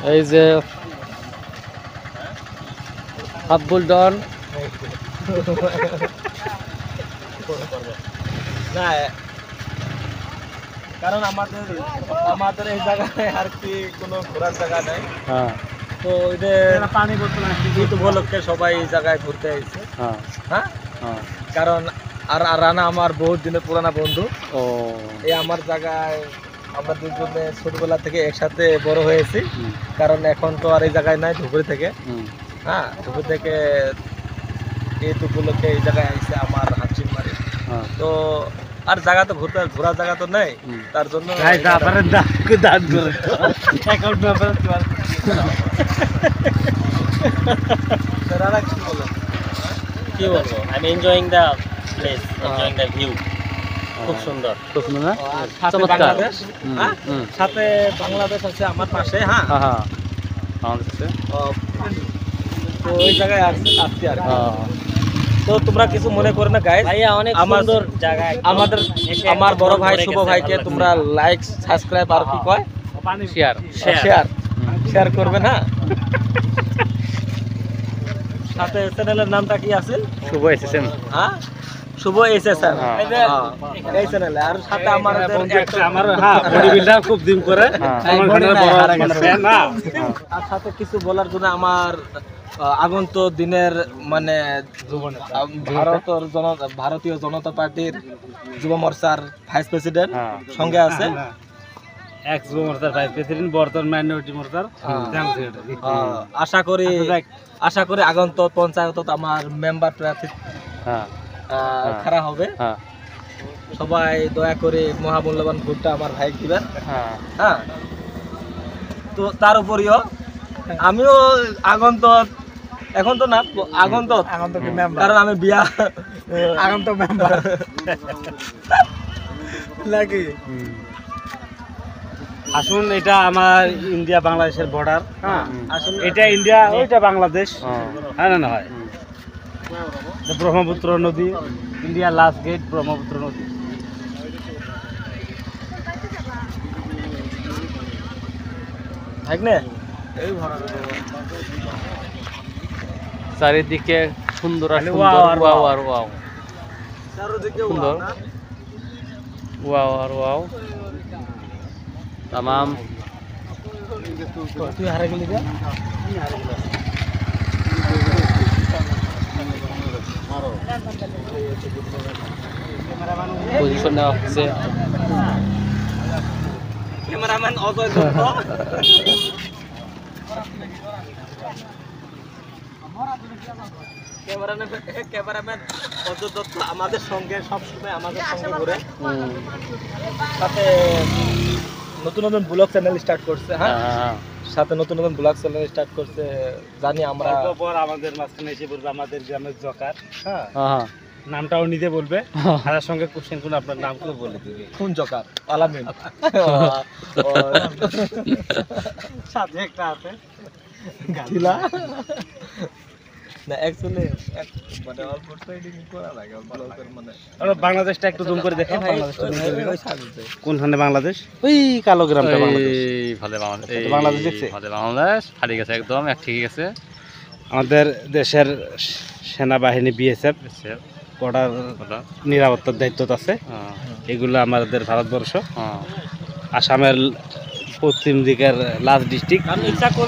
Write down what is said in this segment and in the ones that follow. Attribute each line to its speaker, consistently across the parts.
Speaker 1: এই যে আব্বুল ডন
Speaker 2: না, কারণ আমাদের এই জায়গায় আর কি কোনো ঘোরার জায়গা নাই।
Speaker 1: হ্যাঁ
Speaker 2: তো এদের পানি ঈদ উপলক্ষে সবাই এই জায়গায় ঘুরতে আসছে।
Speaker 1: হ্যাঁ
Speaker 2: হ্যাঁ,
Speaker 1: হ্যাঁ
Speaker 2: কারণ আর রানা আমার বহুত দিনের পুরানা বন্ধু।
Speaker 1: ও
Speaker 2: এই আমার জায়গায় আমরা দুজনে ছোটবেলা থেকে একসাথে বড় হয়েছি।
Speaker 1: হুম,
Speaker 2: কারণ এখন তো আর এই জায়গায় নাই, ধুপুরি থেকে।
Speaker 1: হুম,
Speaker 2: হ্যাঁ, ধুপুরি থেকে ঈদ উপলক্ষে এই জায়গায় আসছে আমার হাঁচির মারি।
Speaker 1: হ্যাঁ
Speaker 2: তো আর জায়গা তো ঘোরার জায়গা তো নেই,
Speaker 1: হুম।
Speaker 2: তার জন্য রানা কি বলে?
Speaker 3: কি বলবো, I am enjoying the place, enjoying the view. খুব সুন্দর।
Speaker 1: খুব সুন্দর না?
Speaker 2: আর সাথে
Speaker 1: চমৎকার।
Speaker 2: বাংলাদেশ,
Speaker 1: হুম,
Speaker 2: হ্যাঁ?
Speaker 1: হুম।
Speaker 2: সাথে বাংলাদেশ আছে আমার পাশে। হ্যাঁ,
Speaker 1: হ্যাঁ হ্যাঁ আমাদের কাছে
Speaker 2: তো ওই জায়গায় আসছি আর কি।
Speaker 1: হ্যাঁ
Speaker 2: তো তোমরা কিছু মনে করো না গাইস,
Speaker 3: ভাইয়া অনেক
Speaker 2: আমার
Speaker 3: সুন্দর জায়গা।
Speaker 2: আমাদের আমার বড় ভাই শুভ ভাইকে তোমরা লাইক সাবস্ক্রাইব আর কি কয়
Speaker 1: শেয়ার
Speaker 2: শেয়ার করবে না। সাথে চ্যানেলের নামটা কি আছে?
Speaker 1: শুভ এসেছেন
Speaker 2: হ্যাঁ, শুভ এসএসএন এই চ্যানেলে। আর সাথে আমাদের
Speaker 4: আমার বডি বিল্ডার খুব দিন করে আমার ঘরের বড় ফ্যান না।
Speaker 2: আর সাথে কিছু বলার জন্য আমার আগন্তুক দিনের মানে ভারতীয় জনতা পার্টির যুব মোর্চার ভাইস প্রেসিডেন্ট সঙ্গে আছে।
Speaker 4: এক্স মোর্চার ভাইস প্রেসিডেন্ট, বর্তমান মাইনরিটি মোর্চার জেনারেল সেক্রেটারি।
Speaker 2: আশা করি আগন্তুক পঞ্চায়েত আমার মেম্বার প্রার্থী খাড়া হবে। সবাই দয়া করে মহামূল্যবান ভোটটা আমার ভাই দিবেন। হ্যাঁ, তো তার উপরিও আমিও আগন্তুক, এখন তো না আগন্তুক কারণ আমি বিয়া আগন্তুক মেম্বার নাকি।
Speaker 4: আসুন, এটা আমার ইন্ডিয়া বাংলাদেশের বর্ডার। হ্যাঁ, আসুন, এটা ইন্ডিয়া, ওইটা বাংলাদেশ। হ্যাঁ না হয় ব্রহ্মপুত্র নদী, ইন্ডিয়া লাস্ট গেট ব্রহ্মপুত্র নদী।
Speaker 1: চারিদিকে সুন্দর আর সুন্দর, ওয়াও আর ওয়াও, সুন্দর ওয়াও আর ওয়াও তামাম।
Speaker 2: তুই হারে গেলি যে
Speaker 1: পজিশন নেওয়া হচ্ছে।
Speaker 2: ক্যামেরাম্যান অজয় দত্ত, ক্যামেরাম্যান অজয় দত্ত আমাদের সঙ্গে সবসময় আমাদের সঙ্গে ঘুরে। সাথে নতুন নতুন ব্লগ চ্যানেল স্টার্ট করছে। হ্যাঁ, সাথে নতুন নতুন ব্লগ চ্যানেল স্টার্ট করছে। জানি আমরা
Speaker 4: পর আমাদের মাঝখানে এসে বলবে আমাদের গ্রামের জকার। হ্যাঁ,
Speaker 1: হ্যাঁ
Speaker 4: নামটাও নিতে বলবে, তার সঙ্গে কোশ্চেন করে আপনার নামটাও বলে দিবে।
Speaker 2: কোন জকার? আলামিন
Speaker 4: সাথে একটা আছে
Speaker 2: গাছিলা না, অ্যাকচুয়ালি মানে অল্প ট্রেডিং করা লাগে ব্লগের মানে।
Speaker 4: আমরা বাংলাদেশটা একটু জুম করে দেখো। কোনখানে বাংলাদেশ? ওই
Speaker 1: এই
Speaker 4: কালো গ্রামটা বাংলাদেশ।
Speaker 1: ভালো বাংলাদেশ,
Speaker 4: বাংলাদেশ দেখছে?
Speaker 1: ভালো বাংলাদেশ হারিয়ে গেছে একদম, ঠিক আছে।
Speaker 4: আমাদের দেশের সেনাবাহিনী বিএসএফ বর্ডার নিরাপত্তার দায়িত্ব আছে। এগুলো আমাদের ভারতবর্ষ। আসামের পশ্চিম দিকের লাস্ট ডিস্ট্রিক্ট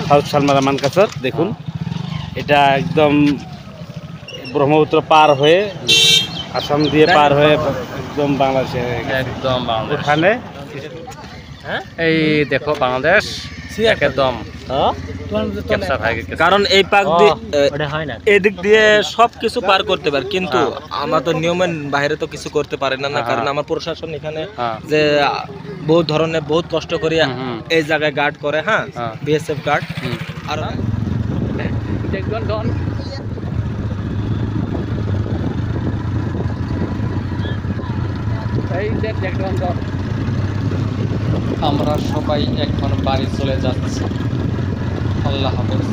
Speaker 4: সাউথ সালমারা মানকাসর। দেখুন, এটা একদম ব্রহ্মপুত্র পার হয়ে আসাম দিয়ে পার হয়ে একদম বাংলাদেশে
Speaker 1: একদম বাংলাদেশ।
Speaker 4: ওখানে
Speaker 1: এই দেখো বাংলাদেশ একদম ক্যাপচার হয়ে গেছে।
Speaker 2: কারণ এই পাক দিয়ে এদিক দিয়ে সবকিছু পার করতে পারে, কিন্তু আমরা তো নিয়মের বাইরে তো কিছু করতে পারি না। কারণ আমার প্রশাসন এখানে যে বহুত ধরনের বহুত কষ্ট করে এই জায়গায় গার্ড করে। হ্যাঁ, বিএসএফ গার্ড। আর
Speaker 1: আমরা সবাই এখন বাড়ি চলে যাচ্ছি। আল্লাহ হাফেজ।